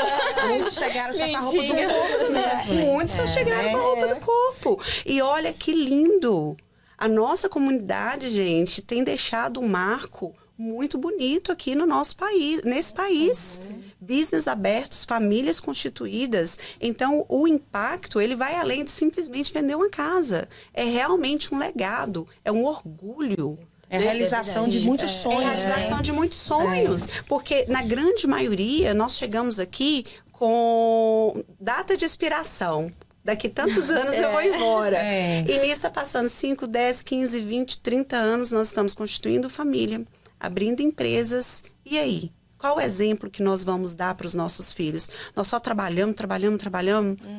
Muitos chegaram só com a roupa do corpo mesmo. Né? Muitos só chegaram com a roupa do corpo. E olha que lindo. A nossa comunidade, gente, tem deixado um marco muito bonito aqui no nosso país, nesse país. Business abertos, famílias constituídas. Então, o impacto, ele vai além de simplesmente vender uma casa. É realmente um legado, é um orgulho. É a realização de muitos sonhos. É a realização de muitos sonhos. Porque, na grande maioria, nós chegamos aqui com data de expiração. Daqui tantos anos eu vou embora. E nisso está passando 5, 10, 15, 20, 30 anos, nós estamos constituindo família, abrindo empresas. E aí? Qual o exemplo que nós vamos dar para os nossos filhos? Nós só trabalhamos.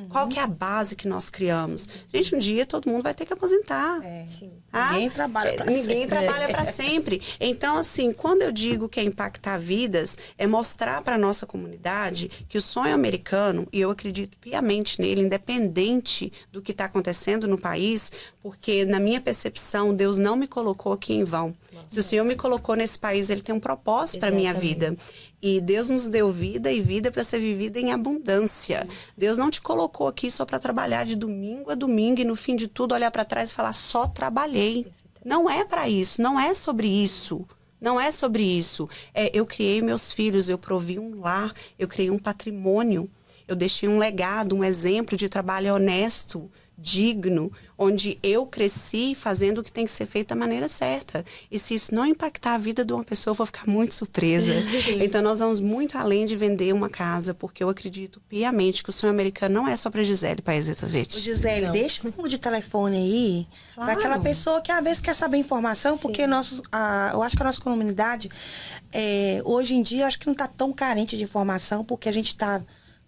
Qual que é a base que nós criamos? Gente, um dia todo mundo vai ter que aposentar. Ninguém trabalha para sempre. Ninguém trabalha para sempre. Então, assim, quando eu digo que é impactar vidas, é mostrar para a nossa comunidade que o sonho americano, e eu acredito piamente nele, independente do que está acontecendo no país, porque na minha percepção, Deus não me colocou aqui em vão. Se o Senhor me colocou nesse país, Ele tem um propósito para a minha vida. E Deus nos deu vida e vida para ser vivida em abundância. Deus não te colocou aqui só para trabalhar de domingo a domingo e no fim de tudo olhar para trás e falar, só trabalhei. Não é para isso, não é sobre isso. Não é sobre isso. Eu criei meus filhos, eu provi um lar, eu criei um patrimônio. Eu deixei um legado, um exemplo de trabalho honesto, digno, onde eu cresci fazendo o que tem que ser feito da maneira certa. E se isso não impactar a vida de uma pessoa, eu vou ficar muito surpresa. Então, nós vamos muito além de vender uma casa, porque eu acredito piamente que o sonho americano não é só para Gisele Paezetovic. Gisele, deixa um número de telefone aí, para aquela pessoa que às vezes quer saber informação, porque eu acho que a nossa comunidade, hoje em dia, eu acho que não está tão carente de informação, porque a gente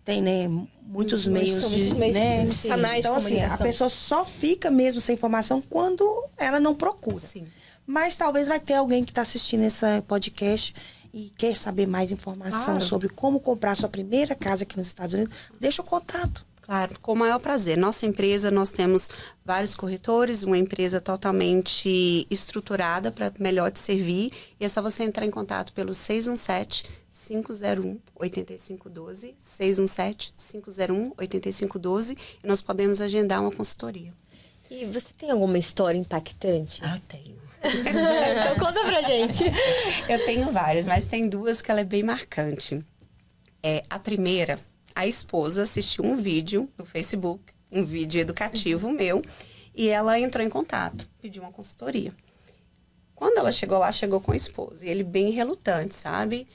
tem, né, muitos meios de, né? Então, assim, a pessoa só fica mesmo sem informação quando ela não procura. Sim. Mas talvez vai ter alguém que está assistindo esse podcast e quer saber mais informação sobre como comprar sua primeira casa aqui nos Estados Unidos. Deixa o contato. Claro, com o maior prazer. Nossa empresa, nós temos vários corretores, uma empresa totalmente estruturada para melhor te servir. E é só você entrar em contato pelo 617-501-8512, 617-501-8512, e nós podemos agendar uma consultoria. E você tem alguma história impactante? Tenho. Então conta pra gente. Eu tenho várias, mas tem duas que ela é bem marcante. A primeira... A esposa assistiu um vídeo no Facebook, um vídeo educativo meu, e ela entrou em contato, pediu uma consultoria. Quando ela chegou lá, chegou com a esposa, e ele bem relutante, sabe?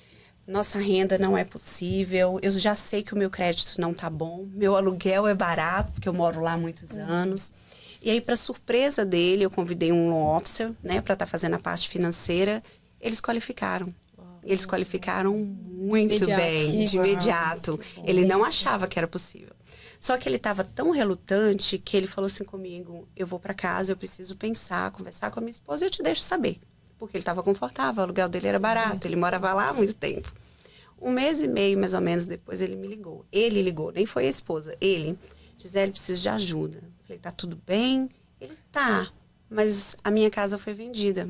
Nossa renda não é possível, eu já sei que o meu crédito não tá bom, meu aluguel é barato, porque eu moro lá há muitos anos. E aí, para surpresa dele, eu convidei um loan officer, né, para estar fazendo a parte financeira, eles qualificaram. Eles qualificaram muito bem, de imediato. Ele não achava que era possível. Só que ele estava tão relutante que ele falou assim comigo, eu vou para casa, eu preciso pensar, conversar com a minha esposa e eu te deixo saber. Porque ele estava confortável, o aluguel dele era barato, ele morava lá há muito tempo. 1 mês e meio, mais ou menos, depois ele me ligou. Ele ligou, nem foi a esposa, ele. Gisele, preciso de ajuda. Falei, tá tudo bem? Ele, tá, mas a minha casa foi vendida.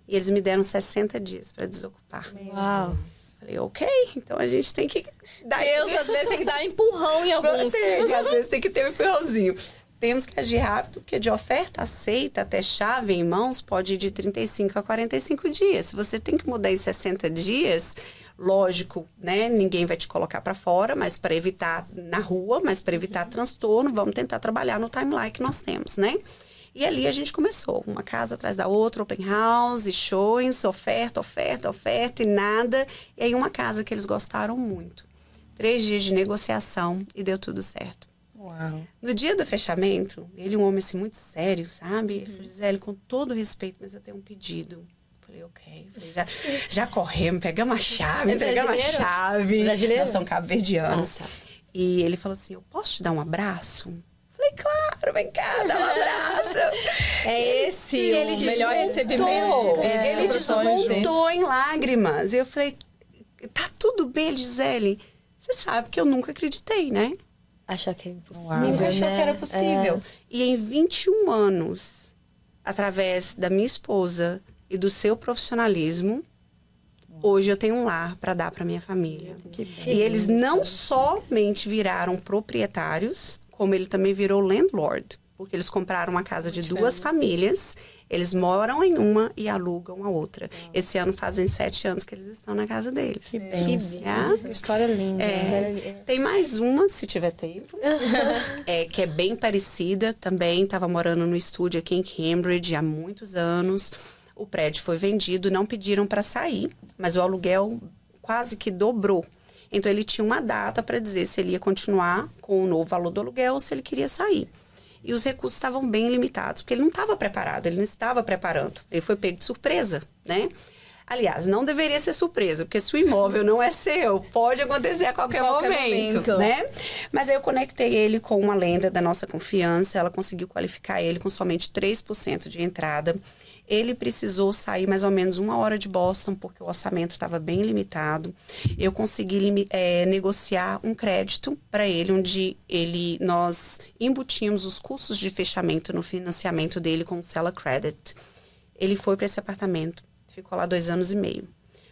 E eles me deram 60 dias para desocupar. Uau! Falei, ok, então a gente tem que dar Deus, às vezes tem que dar um empurrão em alguns. Às vezes tem que ter um empurrãozinho. temos que agir rápido, porque de oferta aceita até chave em mãos pode ir de 35 a 45 dias. Se você tem que mudar em 60 dias, lógico, né? Ninguém vai te colocar para fora, mas para evitar na rua, mas para evitar transtorno, vamos tentar trabalhar no timeline que nós temos, né? E ali a gente começou, uma casa atrás da outra, open house, showings, oferta e nada. E aí uma casa que eles gostaram muito. 3 dias de negociação e deu tudo certo. Uau. No dia do fechamento, ele, um homem assim muito sério, sabe? Ele falou, Gisele, com todo respeito, mas eu tenho um pedido. Falei, ok. Falei, já corremos, pegamos a chave, entregamos a chave. Brasileiro? Nós somos cabo-verdianos. E ele falou assim, eu posso te dar um abraço? Falei, claro, vem cá, dá um abraço. É esse o melhor recebimento. Ele desmontou em lágrimas. E eu falei, tá tudo bem, Gisele? Você sabe que eu nunca acreditei, né? Achar que é impossível, Nunca achou né? que era possível. E em 21 anos, através da minha esposa e do seu profissionalismo, hoje eu tenho um lar para dar para minha família. E eles não somente viraram proprietários, como ele também virou landlord. Porque eles compraram uma casa de 2 famílias, eles moram em uma e alugam a outra. Esse ano fazem 7 anos que eles estão na casa deles. Que bênção. É? Que história linda. Tem mais uma, se tiver tempo, que é bem parecida também. Estava morando no estúdio aqui em Cambridge há muitos anos. O prédio foi vendido, não pediram para sair, mas o aluguel quase que dobrou. Então, ele tinha uma data para dizer se ele ia continuar com o novo valor do aluguel ou se ele queria sair. E os recursos estavam bem limitados, porque ele não estava preparado, ele não estava preparando. Ele foi pego de surpresa, né? Aliás, não deveria ser surpresa, porque se o imóvel não é seu, pode acontecer a qualquer momento, né? Mas aí eu conectei ele com uma lenda da nossa confiança, ela conseguiu qualificar ele com somente 3% de entrada. Ele precisou sair mais ou menos 1 hora de Boston, porque o orçamento estava bem limitado. Eu consegui negociar um crédito para ele, onde nós embutimos os custos de fechamento no financiamento dele com o Seller Credit. Ele foi para esse apartamento, ficou lá 2 anos e meio.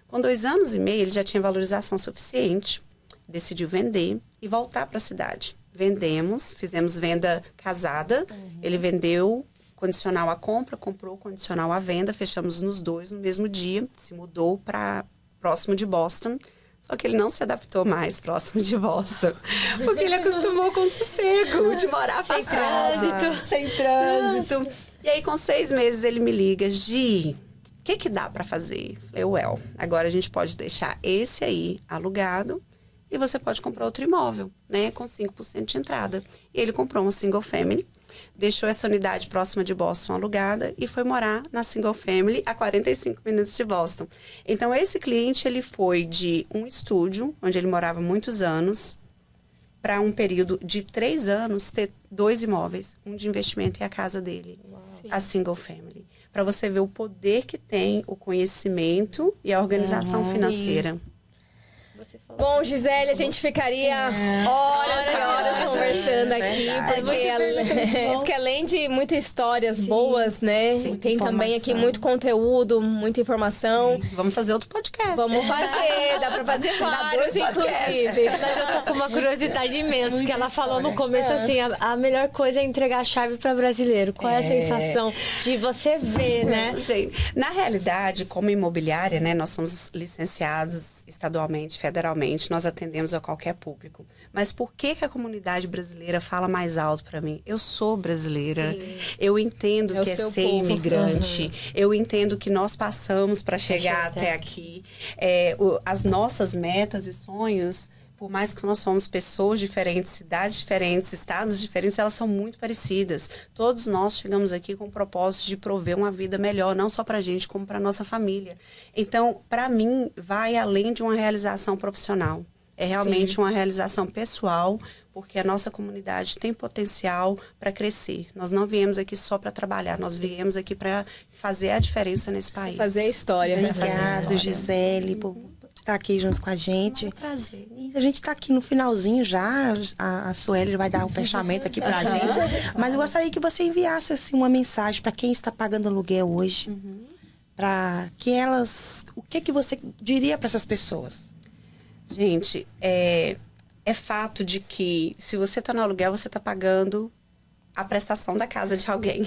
Com 2 anos e meio, ele já tinha valorização suficiente, decidiu vender e voltar para a cidade. Vendemos, fizemos venda casada, ele vendeu condicional à compra, comprou condicional à venda, fechamos nos 2 no mesmo dia, se mudou para próximo de Boston, só que ele não se adaptou mais próximo de Boston, porque ele acostumou com o sossego de morar afastado, sem trânsito. E aí, com 6 meses, ele me liga, Gi, o que dá para fazer? Falei, well, agora a gente pode deixar esse aí alugado e você pode comprar outro imóvel, né, com 5% de entrada. E ele comprou uma single family, deixou essa unidade próxima de Boston alugada e foi morar na single family a 45 minutos de Boston. Então, esse cliente, ele foi de um estúdio, onde ele morava muitos anos, para um período de 3 anos ter 2 imóveis, um de investimento e a casa dele, a single family. Para você ver o poder que tem o conhecimento e a organização financeira. Bom, Gisele, a gente ficaria horas e horas conversando aqui, porque além de muitas histórias boas, né? Tem também aqui muito conteúdo, muita informação. Vamos fazer outro podcast. Vamos fazer, dá pra fazer vários, inclusive. Mas eu tô com uma curiosidade imensa, que ela falou no começo assim, a melhor coisa é entregar a chave para brasileiro. Qual é a sensação de você ver, né? Gente, na realidade, como imobiliária, né, nós somos licenciados estadualmente, federalmente, nós atendemos a qualquer público. Mas por que a comunidade brasileira fala mais alto para mim? Eu sou brasileira, eu entendo que é ser imigrante, eu entendo que nós passamos para chegar até aqui. As nossas metas e sonhos, por mais que nós somos pessoas diferentes, cidades diferentes, estados diferentes, elas são muito parecidas. Todos nós chegamos aqui com o propósito de prover uma vida melhor, não só para a gente, como para a nossa família. Então, para mim, vai além de uma realização profissional. É realmente uma realização pessoal, porque a nossa comunidade tem potencial para crescer. Nós não viemos aqui só para trabalhar, nós viemos aqui para fazer a diferença nesse país. Fazer história. Obrigada, Gisele, por estar aqui junto com a gente. É um prazer. E a gente está aqui no finalzinho já, a Sueli vai dar um fechamento aqui para a gente, mas eu gostaria que você enviasse assim, uma mensagem para quem está pagando aluguel hoje, para que elas... O que você diria para essas pessoas? Gente, é fato de que se você está no aluguel, você está pagando a prestação da casa de alguém.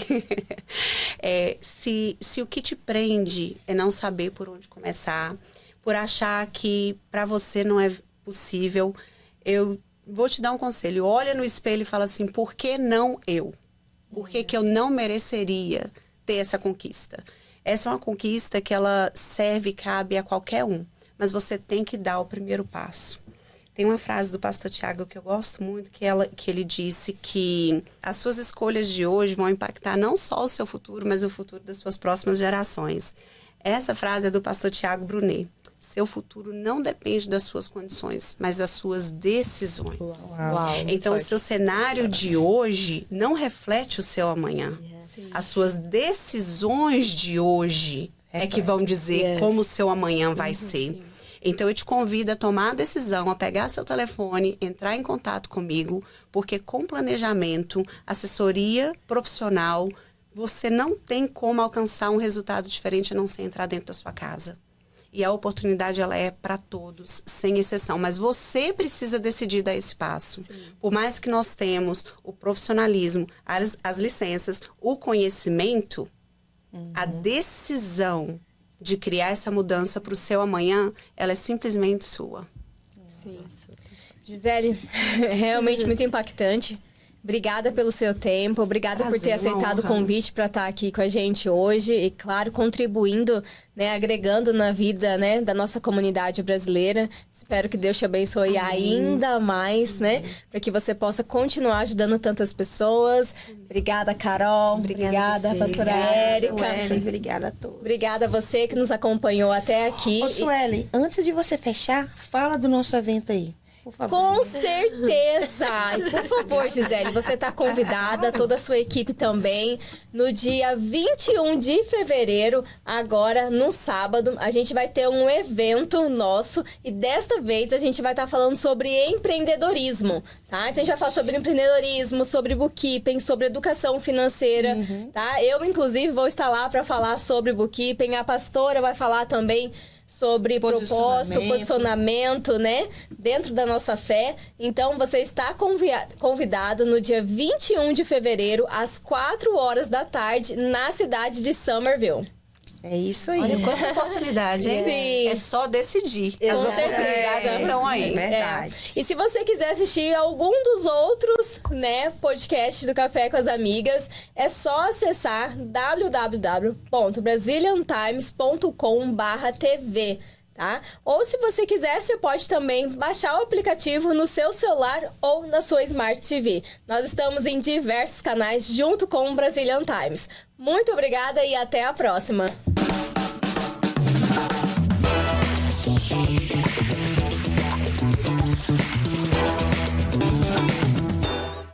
Se o que te prende é não saber por onde começar, por achar que para você não é possível, eu vou te dar um conselho. Olha no espelho e fala assim, por que não eu? Por que eu não mereceria ter essa conquista? Essa é uma conquista que ela serve e cabe a qualquer um, mas você tem que dar o primeiro passo. Tem uma frase do pastor Tiago que eu gosto muito, que ele disse que as suas escolhas de hoje vão impactar não só o seu futuro, mas o futuro das suas próximas gerações. Essa frase é do pastor Tiago Brunet. Seu futuro não depende das suas condições, mas das suas decisões. Uau, então, o seu cenário de hoje não reflete o seu amanhã. As suas decisões de hoje é que vão dizer como o seu amanhã vai ser. Sim. Então, eu te convido a tomar a decisão, a pegar seu telefone, entrar em contato comigo, porque com planejamento, assessoria profissional, você não tem como alcançar um resultado diferente a não ser entrar dentro da sua casa. E a oportunidade, ela é para todos, sem exceção. Mas você precisa decidir dar esse passo. Sim. Por mais que nós temos o profissionalismo, as licenças, o conhecimento, a decisão de criar essa mudança para o seu amanhã, ela é simplesmente sua. Sim. Gisele, realmente muito impactante. Obrigada pelo seu tempo, obrigada por ter aceitado o convite para estar aqui com a gente hoje e, claro, contribuindo, né, agregando na vida, né, da nossa comunidade brasileira. Espero que Deus te abençoe ainda mais, né, para que você possa continuar ajudando tantas pessoas. Obrigada, Carol. Obrigada, pastora Érica. Sueli, obrigada a todos. Obrigada a você que nos acompanhou até aqui. Ô, Sueli, antes de você fechar, fala do nosso evento aí. Com certeza! E por favor, Gisele, você está convidada, toda a sua equipe também. No dia 21 de fevereiro, agora, no sábado, a gente vai ter um evento nosso. E desta vez a gente vai estar falando sobre empreendedorismo, tá? Então a gente vai falar sobre empreendedorismo, sobre bookkeeping, sobre educação financeira, tá? Eu, inclusive, vou estar lá para falar sobre bookkeeping. A pastora vai falar também sobre propósito, posicionamento, né? Dentro da nossa fé. Então, você está convidado no dia 21 de fevereiro, às 4 horas da tarde, na cidade de Somerville. É isso aí. Olha quanta oportunidade, hein? Sim. É só decidir. As oportunidades estão aí. Verdade. E se você quiser assistir algum dos outros, né, podcasts do Café com as Amigas, é só acessar www.braziliantimes.com/tv. Tá? Ou se você quiser, você pode também baixar o aplicativo no seu celular ou na sua Smart TV. Nós estamos em diversos canais junto com o Brazilian Times. Muito obrigada e até a próxima!